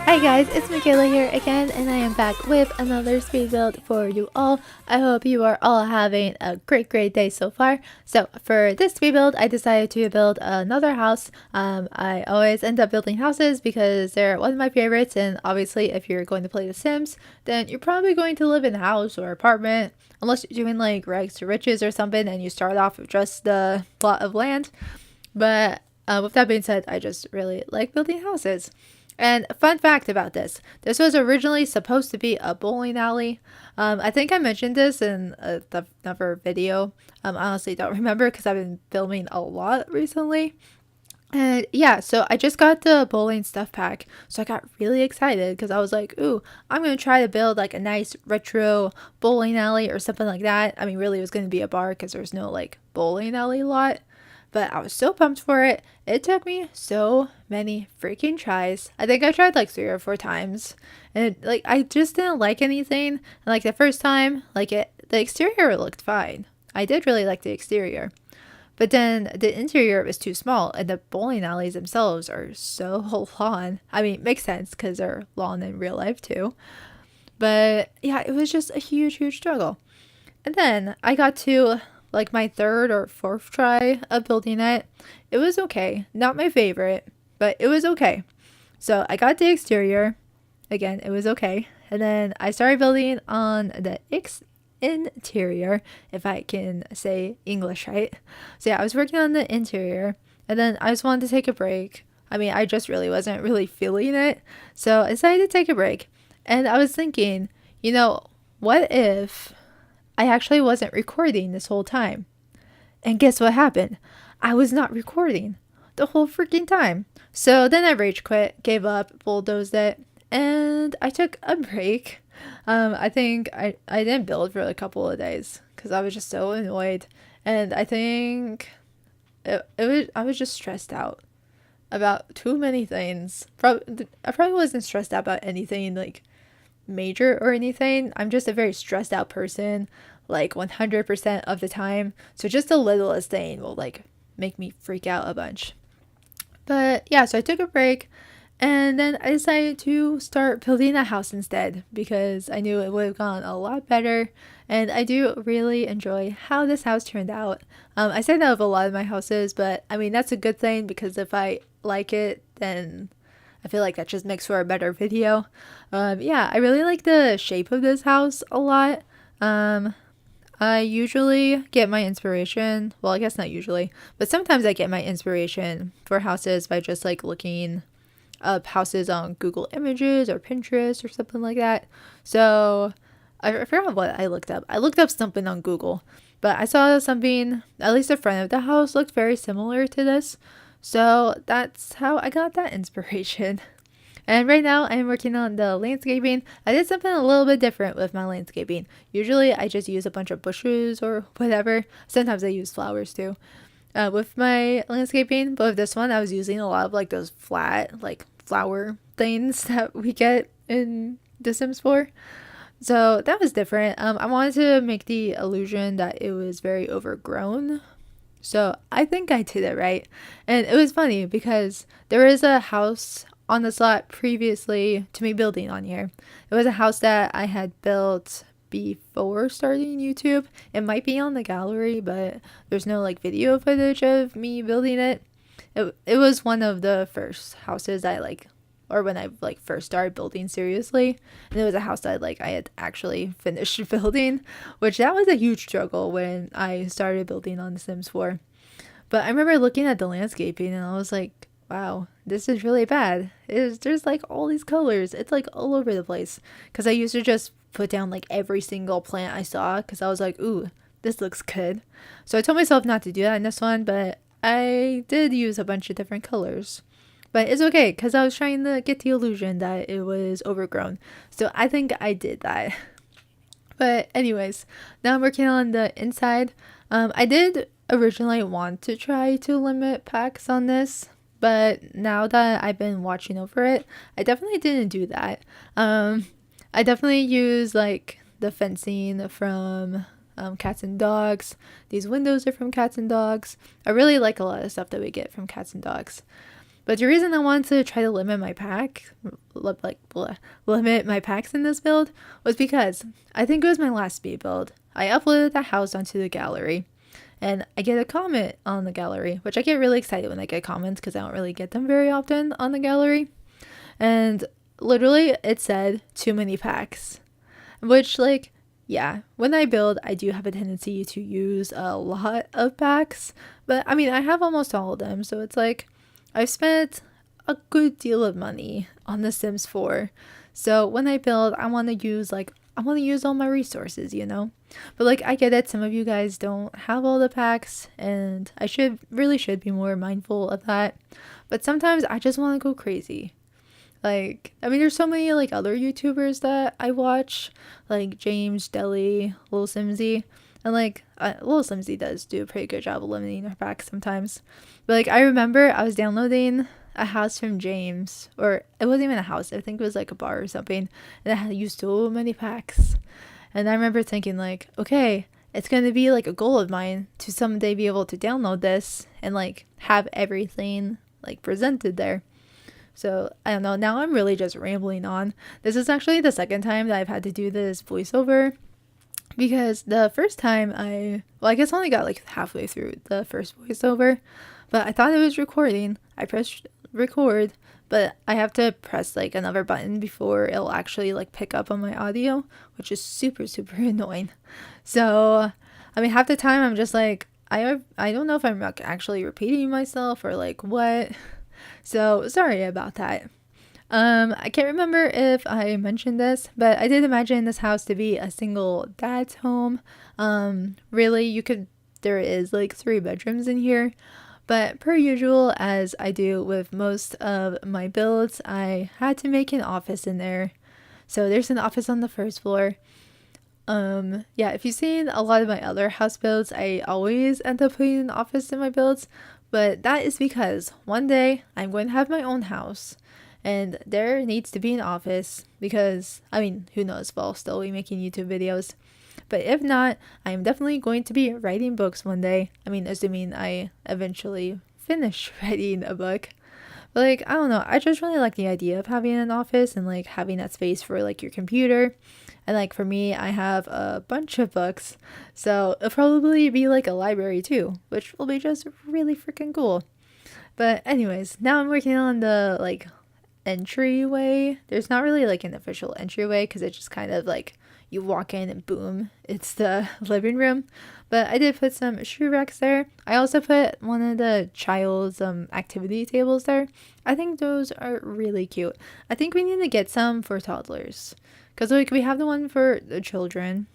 Hi guys, it's Michaela here again, and I am back with another speed build for you all. I hope you are all having a great day so far. So for this speed build, I decided to build another house. I always end up building houses because they're one of my favorites, and obviously if you're going to play The Sims, then you're probably going to live in a house or apartment, unless you're doing like rags to riches or something and you start off with just the plot of land. But with that being said, I just really like building houses. And fun fact about this was originally supposed to be a bowling alley. I think I mentioned this in another video. I honestly don't remember because I've been filming a lot recently. And yeah, so I just got the bowling stuff pack, so I got really excited because I was like, ooh, I'm going to try to build like a nice retro bowling alley or something like that. I mean, really it was going to be a bar because there's no like bowling alley lot. But I was so pumped for it. It took me so many freaking tries. I think I tried like 3 or 4 times. And like I just didn't like anything. And like the first time, the exterior looked fine. I did really like the exterior. But then the interior was too small, and the bowling alleys themselves are so long. I mean, it makes sense because they're long in real life too. But yeah, it was just a huge struggle. And then I got to like my 3rd or 4th try of building it. It was okay. Not my favorite, but it was okay. So I got the exterior. Again, it was okay. And then I started building on the interior, if I can say English right. So yeah, I was working on the interior, and then I just wanted to take a break. I mean, I just really wasn't really feeling it. So I decided to take a break. And I was thinking, what if I actually wasn't recording this whole time? And guess what happened? I was not recording the whole freaking time. So then I rage quit, gave up, bulldozed it, and I took a break. I think I didn't build for a couple of days because I was just so annoyed. And I think I was just stressed out about too many things. I probably wasn't stressed out about anything like major or anything. I'm just a very stressed out person, like 100% of the time. So just the littlest thing will like make me freak out a bunch. But yeah, so I took a break, and then I decided to start building a house instead because I knew it would have gone a lot better. And I do really enjoy how this house turned out. I say that of a lot of my houses, but I mean that's a good thing because if I like it, then I feel like that just makes for a better video. Yeah, I really like the shape of this house a lot. I usually get my inspiration, well, I guess not usually, but sometimes I get my inspiration for houses by just like looking up houses on Google Images or Pinterest or something like that. So I forgot what I looked up. I looked up something on Google, but I saw something, at least the front of the house looked very similar to this. So that's how I got that inspiration. And right now I'm working on the landscaping. I did something a little bit different with my landscaping. Usually I just use a bunch of bushes or whatever. Sometimes I use flowers too. With my landscaping, but with this one I was using a lot of like those flat like flower things that we get in The Sims 4. So that was different. I wanted to make the illusion that it was very overgrown. So I think I did it right. And it was funny because there is a house on this lot previously to me building on here. It was a house that I had built before starting YouTube. It might be on the gallery, but there's no like video footage of me building it. It was one of the first houses I when I like first started building seriously, and it was a house that I had actually finished building, which that was a huge struggle when I started building on The Sims 4. But I remember looking at the landscaping and I was like, wow, this is really bad. There's like all these colors. It's like all over the place. Because I used to just put down like every single plant I saw because I was like, ooh, this looks good. So I told myself not to do that in this one, but I did use a bunch of different colors. But it's okay because I was trying to get the illusion that it was overgrown. So I think I did that. But anyways, now I'm working on the inside. I did originally want to try to limit packs on this, but now that I've been watching over it, I definitely didn't do that. I definitely use like the fencing from Cats and Dogs. These windows are from Cats and Dogs. I really like a lot of stuff that we get from Cats and Dogs. But the reason I wanted to try to limit my limit my packs in this build was because I think it was my last speed build. I uploaded the house onto the gallery, and I get a comment on the gallery, which I get really excited when I get comments because I don't really get them very often on the gallery. And literally it said too many packs, which, like, yeah, when I build, I do have a tendency to use a lot of packs, but I mean, I have almost all of them, so it's like I've spent a good deal of money on The Sims 4. So when I build, I want to use all my resources, you know? But like, I get it, some of you guys don't have all the packs, and I should be more mindful of that. But sometimes I just want to go crazy. Like, I mean, there's so many like other YouTubers that I watch, like James, Deli, Lil Simsy, and like Lil Simsy does do a pretty good job of limiting her packs sometimes. But like, I remember I was downloading a house from James, or it wasn't even a house, I think it was like a bar or something, and it had used so many packs. And I remember thinking like, okay, it's going to be like a goal of mine to someday be able to download this and like have everything like presented there. So I don't know, now I'm really just rambling on. This is actually the second time that I've had to do this voiceover, because the first time I guess I only got like halfway through the first voiceover, but I thought it was recording. I pressed record, but I have to press like another button before it'll actually like pick up on my audio, which is super annoying. So I mean, half the time I'm just like, I don't know if I'm like actually repeating myself or like what. So sorry about that. I can't remember if I mentioned this, but I did imagine this house to be a single dad's home. Really, there is like 3 bedrooms in here, but per usual, as I do with most of my builds, I had to make an office in there. So there's an office on the first floor. Yeah, if you've seen a lot of my other house builds, I always end up putting an office in my builds, but that is because one day I'm going to have my own house, and there needs to be an office, because, I mean, who knows, but I'll still be making YouTube videos. But if not, I'm definitely going to be writing books one day. I mean, assuming I eventually finish writing a book. But like, I don't know, I just really like the idea of having an office and like having that space for like your computer. And like for me, I have a bunch of books, so it'll probably be like a library too, which will be just really freaking cool. But anyways, now I'm working on the like entryway. There's not really like an official entryway because it's just kind of like you walk in and boom, it's the living room. But I did put some shoe racks there. I also put one of the child's activity tables there. I think those are really cute. I think we need to get some for toddlers, because like we have the one for the children,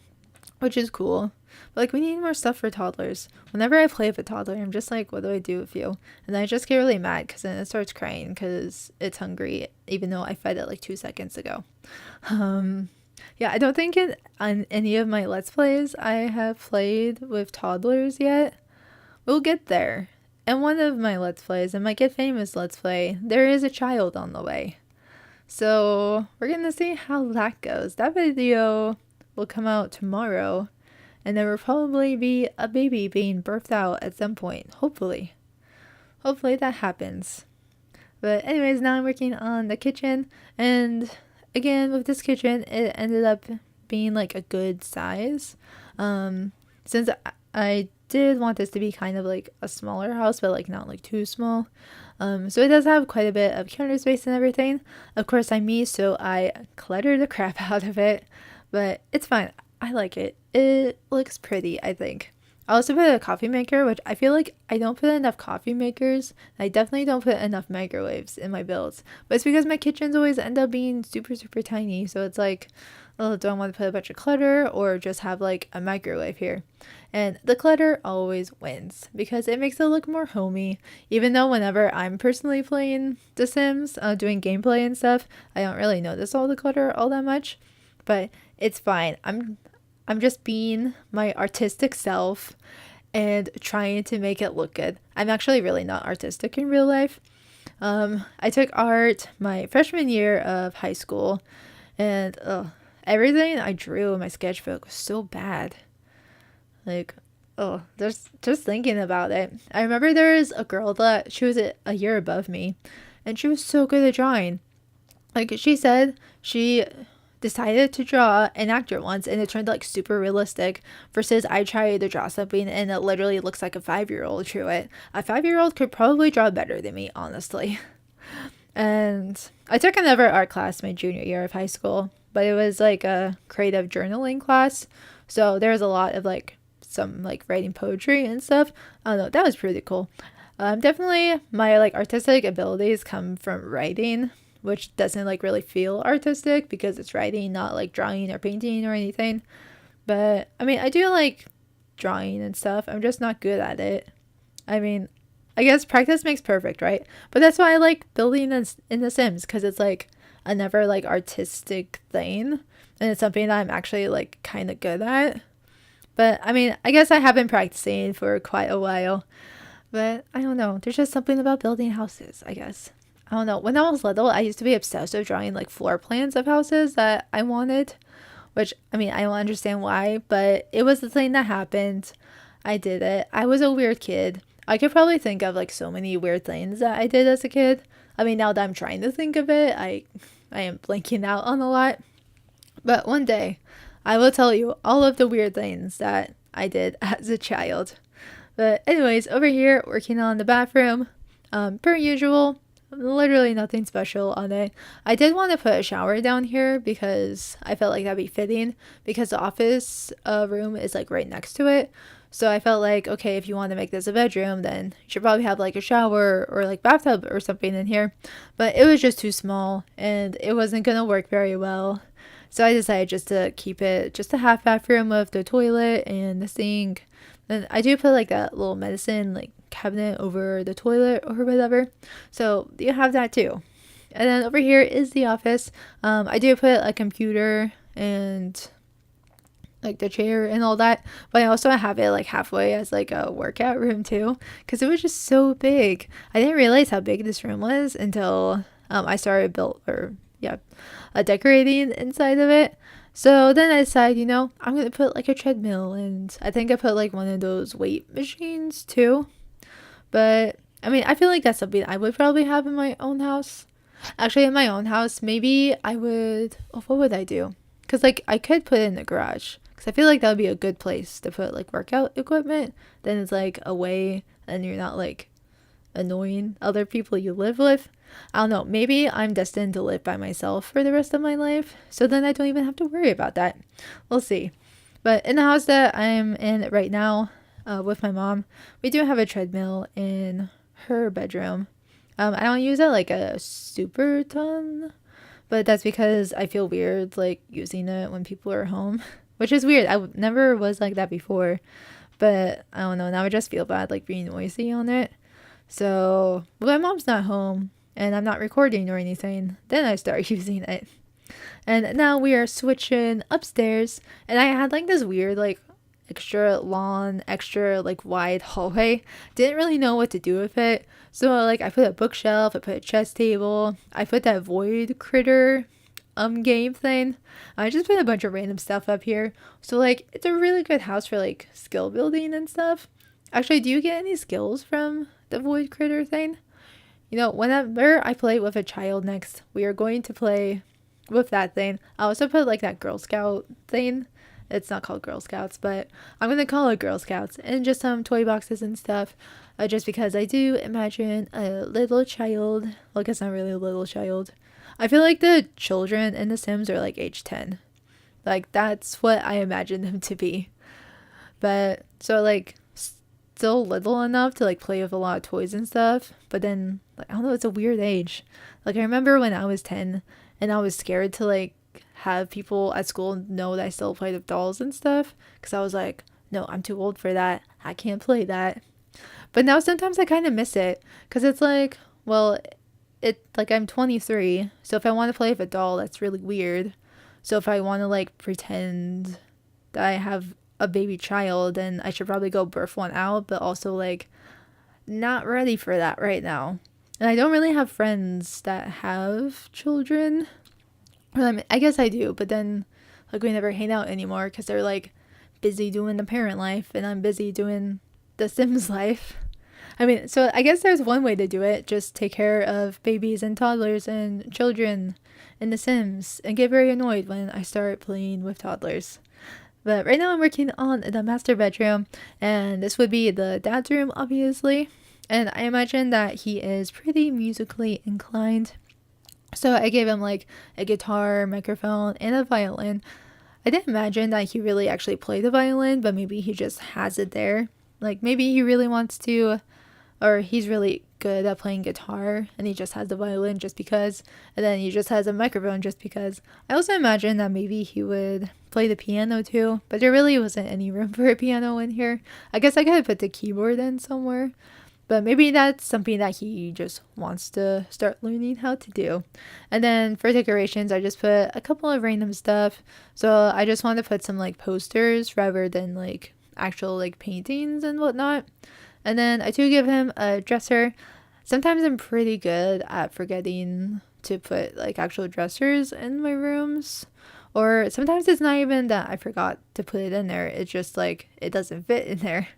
which is cool, but like we need more stuff for toddlers. Whenever I play with a toddler, I'm just like, what do I do with you? And I just get really mad because then it starts crying because it's hungry, even though I fed it like 2 seconds ago. Yeah, I don't think on any of my Let's Plays I have played with toddlers yet. We'll get there. In one of my Let's Plays, in my Get Famous Let's Play, there is a child on the way. So we're gonna see how that goes. That video will come out tomorrow, and there will probably be a baby being birthed out at some point. Hopefully that happens. But anyways, now I'm working on the kitchen, and again, with this kitchen, it ended up being like a good size. Since I did want this to be kind of like a smaller house, but like not like too small. So it does have quite a bit of counter space and everything. Of course, I'm me, so I cluttered the crap out of it, but it's fine. I like it. It looks pretty, I think. I also put a coffee maker, which I feel like I don't put enough coffee makers. I definitely don't put enough microwaves in my builds. But it's because my kitchens always end up being super tiny. So it's like, oh, do I want to put a bunch of clutter or just have like a microwave here? And the clutter always wins because it makes it look more homey. Even though whenever I'm personally playing The Sims, doing gameplay and stuff, I don't really notice all the clutter all that much. But it's fine. I'm just being my artistic self and trying to make it look good. I'm actually really not artistic in real life. I took art my freshman year of high school, and everything I drew in my sketchbook was so bad. Like, just thinking about it. I remember there was a girl that she was a year above me, and she was so good at drawing. Like, she said she decided to draw an actor once and it turned like super realistic, versus I tried to draw something and it literally looks like a 5-year-old drew it. A 5-year-old could probably draw better than me, honestly. And I took another art class my junior year of high school, but it was like a creative journaling class. So there was a lot of like some like writing poetry and stuff. I don't know, that was pretty cool. Definitely my like artistic abilities come from writing, which doesn't like really feel artistic because it's writing, not like drawing or painting or anything. But I mean, I do like drawing and stuff. I'm just not good at it. I mean, I guess practice makes perfect, right? But that's why I like building in The Sims, because it's like another like artistic thing, and it's something that I'm actually like kind of good at. But I mean, I guess I have been practicing for quite a while. But I don't know. There's just something about building houses, I guess. I don't know. When I was little, I used to be obsessed with drawing like floor plans of houses that I wanted, which I mean, I don't understand why, but it was the thing that happened. I did it. I was a weird kid. I could probably think of like so many weird things that I did as a kid. I mean, now that I'm trying to think of it, I am blanking out on a lot. But one day, I will tell you all of the weird things that I did as a child. But anyways, over here, working on the bathroom, per usual, literally nothing special on it. I did want to put a shower down here because I felt like that'd be fitting, because the office room is like right next to it. So I felt like, okay, if you want to make this a bedroom, then you should probably have like a shower or like bathtub or something in here. But it was just too small and it wasn't going to work very well. So I decided just to keep it just a half bathroom with the toilet and the sink. And I do put like that little medicine like cabinet over the toilet or whatever. So you have that too. And then over here is the office. I do put a computer and like the chair and all that, but I also have it like halfway as like a workout room too, because it was just so big. I didn't realize how big this room was until I started decorating inside of it. So then I decided, I'm gonna put like a treadmill, and I think I put like one of those weight machines too. But I mean, I feel like that's something I would probably have in my own house. Actually, in my own house, maybe I would. Oh, what would I do? Because like I could put it in the garage. I feel like that would be a good place to put like workout equipment. Then it's like away and you're not like annoying other people you live with. I don't know. Maybe I'm destined to live by myself for the rest of my life. So then I don't even have to worry about that. We'll see. But in the house that I'm in right now with my mom, we do have a treadmill in her bedroom. I don't use it like a super ton, but that's because I feel weird like using it when people are home. Which is weird. I never was like that before. But I don't know. Now I just feel bad like being noisy on it. So when my mom's not home and I'm not recording or anything, then I start using it. And now we are switching upstairs. And I had like this weird like extra long, extra like wide hallway. Didn't really know what to do with it. So like I put a bookshelf, I put a chess table, I put that void critter game thing. I just put a bunch of random stuff up here. So like it's a really good house for like skill building and stuff. Actually, do you get any skills from the void critter thing? Whenever I play with a child next, we are going to play with that thing. I also put like that Girl Scout thing. It's not called Girl Scouts, but I'm gonna call it Girl Scouts, and just some toy boxes and stuff. Just because I do imagine a little child. Like, it's not really a little child. I feel like the children in The Sims are like age 10. Like, that's what I imagine them to be. But, so like, still little enough to like play with a lot of toys and stuff. But then, like, I don't know, it's a weird age. Like, I remember when I was 10 and I was scared to like have people at school know that I still played with dolls and stuff. Because I was like, no, I'm too old for that. I can't play that. But now sometimes I kind of miss it. Because it's like, well, I'm 23, so if I want to play with a doll, that's really weird. So if I want to like pretend that I have a baby child, then I should probably go birth one out, but also like not ready for that right now. And I don't really have friends that have children. Well, I mean, I guess I do, but then like we never hang out anymore because they're like busy doing the parent life and I'm busy doing the Sims life. I mean, so I guess there's one way to do it. Just take care of babies and toddlers and children in The Sims and get very annoyed when I start playing with toddlers. But right now I'm working on the master bedroom, and this would be the dad's room, obviously. And I imagine that he is pretty musically inclined. So I gave him like a guitar, microphone, and a violin. I didn't imagine that he really actually played the violin, but maybe he just has it there. Like maybe he really wants to, or he's really good at playing guitar and he just has the violin just because, and then he just has a microphone just because. I also imagine that maybe he would play the piano too, but there really wasn't any room for a piano in here. I guess I could put the keyboard in somewhere, but maybe that's something that he just wants to start learning how to do. And then for decorations, I just put a couple of random stuff. So I just want to put some like posters rather than like actual like paintings and whatnot. And then I do give him a dresser. Sometimes I'm pretty good at forgetting to put like actual dressers in my rooms. Or sometimes it's not even that I forgot to put it in there. It's just like it doesn't fit in there.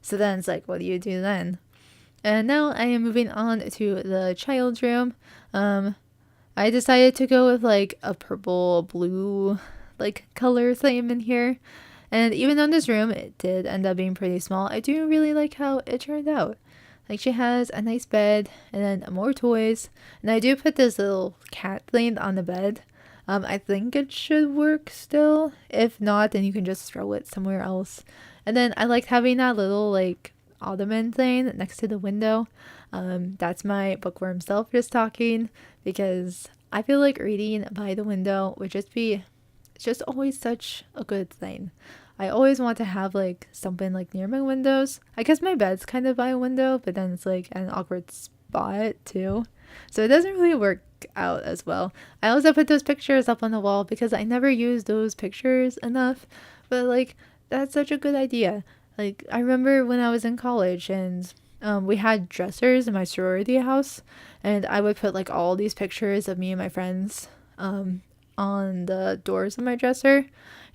So then it's like, what do you do then? And now I am moving on to the child's room. I decided to go with like a purple blue like color theme in here. And even though in this room it did end up being pretty small, I do really like how it turned out. Like she has a nice bed and then more toys. And I do put this little cat thing on the bed. I think it should work still. If not, then you can just throw it somewhere else. And then I liked having that little like ottoman thing next to the window. That's my bookworm self just talking, because I feel like reading by the window would just be, it's just always such a good thing. I always want to have like something like near my windows. I guess my bed's kind of by a window, but then it's like an awkward spot too. So it doesn't really work out as well. I also put those pictures up on the wall because I never use those pictures enough. But like that's such a good idea. Like I remember when I was in college and we had dressers in my sorority house, and I would put like all these pictures of me and my friends on the doors of my dresser.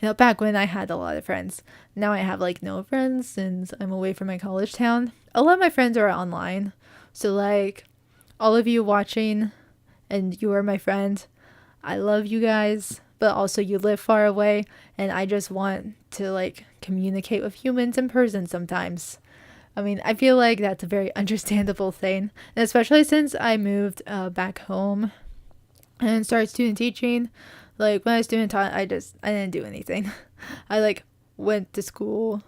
You know, back when I had a lot of friends. Now I have like no friends since I'm away from my college town. A lot of my friends are online. So like all of you watching, and you are my friend, I love you guys, but also you live far away and I just want to like communicate with humans in person sometimes. I mean, I feel like that's a very understandable thing, and especially since I moved back home and started student teaching. Like when I was student taught, I didn't do anything. I like went to school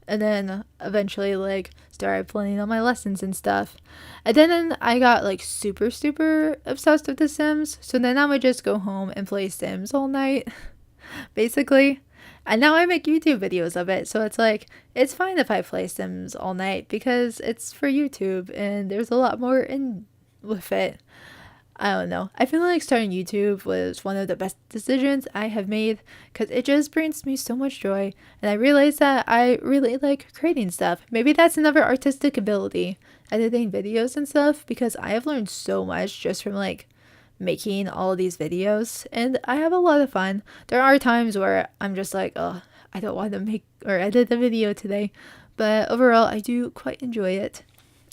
and then eventually like started planning on my lessons and stuff. And then I got like super obsessed with The Sims. So then I would just go home and play Sims all night, basically. And now I make YouTube videos of it. So it's like, it's fine if I play Sims all night because it's for YouTube and there's a lot more in with it. I don't know. I feel like starting YouTube was one of the best decisions I have made because it just brings me so much joy. And I realized that I really like creating stuff. Maybe that's another artistic ability, editing videos and stuff, because I have learned so much just from like making all of these videos. And I have a lot of fun. There are times where I'm just like, oh, I don't want to make or edit the video today. But overall, I do quite enjoy it.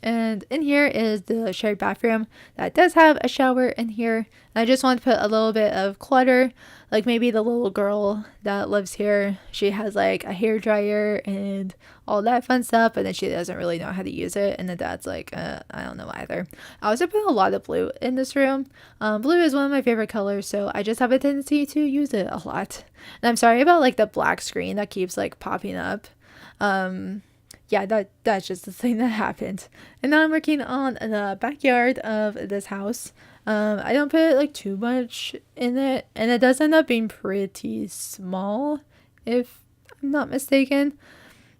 And in here is the shared bathroom that does have a shower in here. And I just want to put a little bit of clutter, like maybe the little girl that lives here, she has like a hair dryer and all that fun stuff, but then she doesn't really know how to use it. And the dad's like, I don't know either. I also put a lot of blue in this room. Blue is one of my favorite colors, so I just have a tendency to use it a lot. And I'm sorry about like the black screen that keeps like popping up. Yeah, that's just the thing that happened. And now I'm working on the backyard of this house. I don't put like too much in it, and it does end up being pretty small, if I'm not mistaken.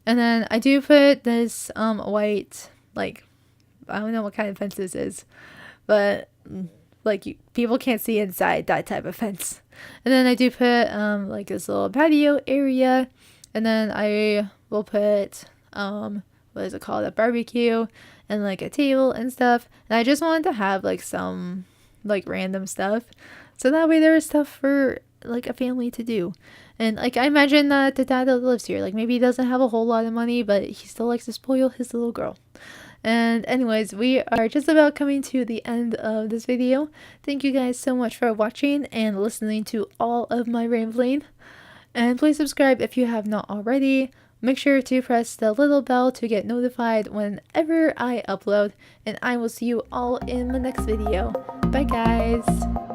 And then I do put this white, like, I don't know what kind of fence this is, but like people can't see inside that type of fence. And then I do put like this little patio area, and then I will put what is it called, a barbecue and like a table and stuff. And I just wanted to have like some like random stuff, so that way there is stuff for like a family to do. And like I imagine that the dad that lives here, like maybe he doesn't have a whole lot of money, but he still likes to spoil his little girl. And anyways, we are just about coming to the end of this video. Thank you guys so much for watching and listening to all of my rambling. And please subscribe if you have not already. Make sure to press the little bell to get notified whenever I upload. And I will see you all in the next video. Bye guys!